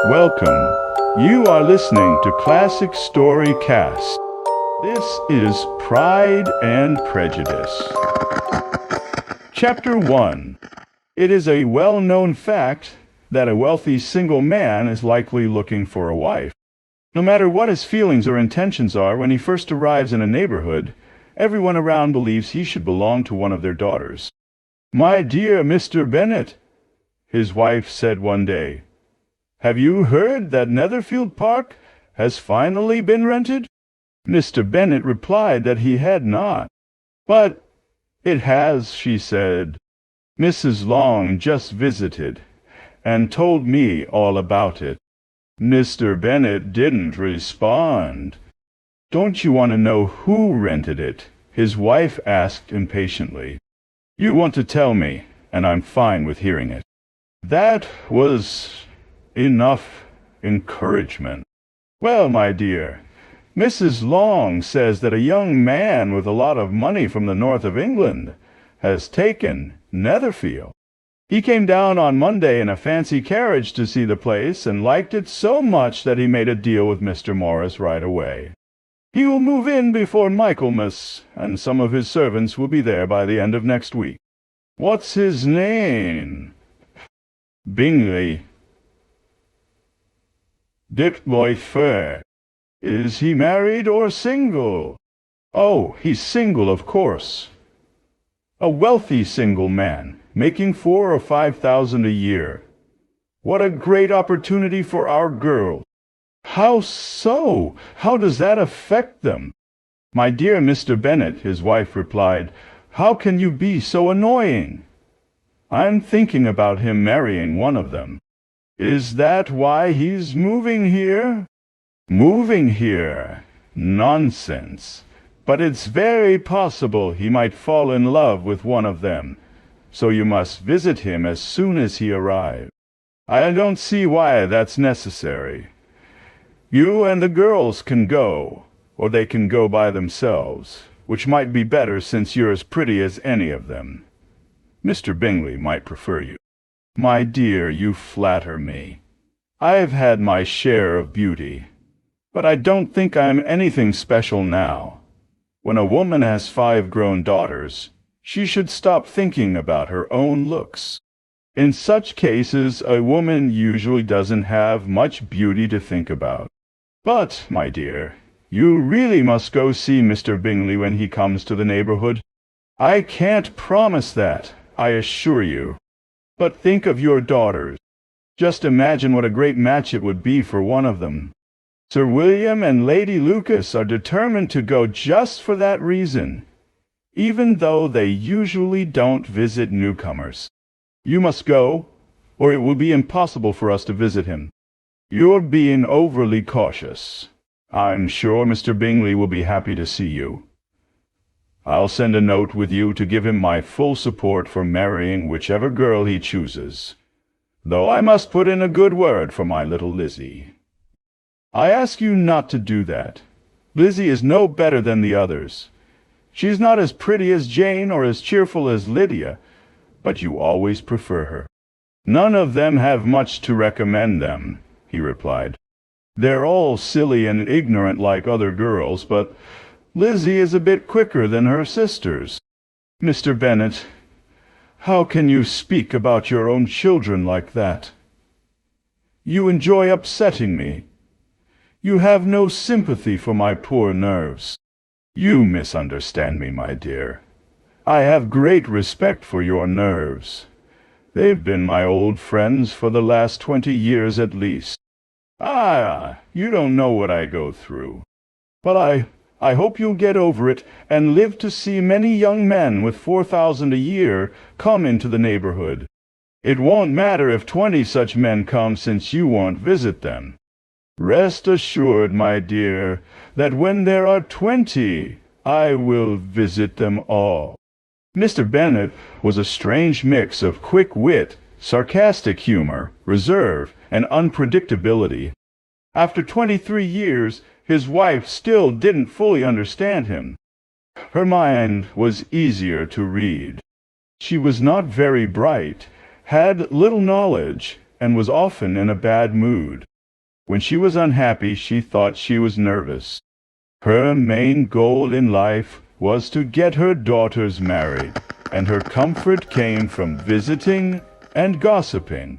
Welcome. You are listening to Classic Story Cast. This is Pride and Prejudice. Chapter 1. It is a well-known fact that a wealthy single man is likely looking for a wife. No matter what his feelings or intentions are when he first arrives in a neighborhood, everyone around believes he should belong to one of their daughters. "My dear Mr. Bennet," his wife said one day, "have you heard that Netherfield Park has finally been rented?" Mr. Bennet replied that he had not. "But it has," she said. "Mrs. Long just visited and told me all about it." Mr. Bennet didn't respond. "Don't you want to know who rented it?" his wife asked impatiently. "You want to tell me, and I'm fine with hearing it." That was enough encouragement. "Well, my dear, Mrs. Long says that a young man with a lot of money from the north of England has taken Netherfield. He came down on Monday in a fancy carriage to see the place and liked it so much that he made a deal with Mr. Morris right away. He will move in before Michaelmas, and some of his servants will be there by the end of next week." "What's his name?" "Bingley. Diploid fair. Is he married or single?" "Oh, he's single, of course. A wealthy single man, making 4,000 or 5,000 a year. What a great opportunity for our girls." "How so? How does that affect them?" "My dear Mr. Bennet," his wife replied, "how can you be so annoying? I'm thinking about him marrying one of them." "Is that why he's moving here?" "Moving here? Nonsense. But it's very possible he might fall in love with one of them, so you must visit him as soon as he arrives." "I don't see why that's necessary. You and the girls can go, or they can go by themselves, which might be better since you're as pretty as any of them. Mr. Bingley might prefer you." "My dear, you flatter me. I've had my share of beauty, but I don't think I'm anything special now. When a woman has 5 grown daughters, she should stop thinking about her own looks. In such cases, a woman usually doesn't have much beauty to think about. But, my dear, you really must go see Mr. Bingley when he comes to the neighborhood." "I can't promise that, I assure you. But think of your daughters. Just imagine what a great match it would be for one of them. Sir William and Lady Lucas are determined to go just for that reason, even though they usually don't visit newcomers. You must go, or it will be impossible for us to visit him." "You're being overly cautious. I'm sure Mr. Bingley will be happy to see you. I'll send a note with you to give him my full support for marrying whichever girl he chooses, though I must put in a good word for my little Lizzie." "I ask you not to do that. Lizzie is no better than the others. She's not as pretty as Jane or as cheerful as Lydia, but you always prefer her." "None of them have much to recommend them," he replied. "They're all silly and ignorant like other girls, but Lizzie is a bit quicker than her sisters." "Mr. Bennet, how can you speak about your own children like that? You enjoy upsetting me. You have no sympathy for my poor nerves. You misunderstand me, my dear. I have great respect for your nerves. They've been my old friends for the last 20 years at least. Ah, you don't know what I go through. But I hope you'll get over it and live to see many young men with 4,000 a year come into the neighborhood. It won't matter if 20 such men come, since you won't visit them. Rest assured, my dear, that when there are 20, I will visit them all." Mr. Bennet was a strange mix of quick wit, sarcastic humor, reserve, and unpredictability. After 23 years, his wife still didn't fully understand him. Her mind was easier to read. She was not very bright, had little knowledge, and was often in a bad mood. When she was unhappy, she thought she was nervous. Her main goal in life was to get her daughters married, and her comfort came from visiting and gossiping.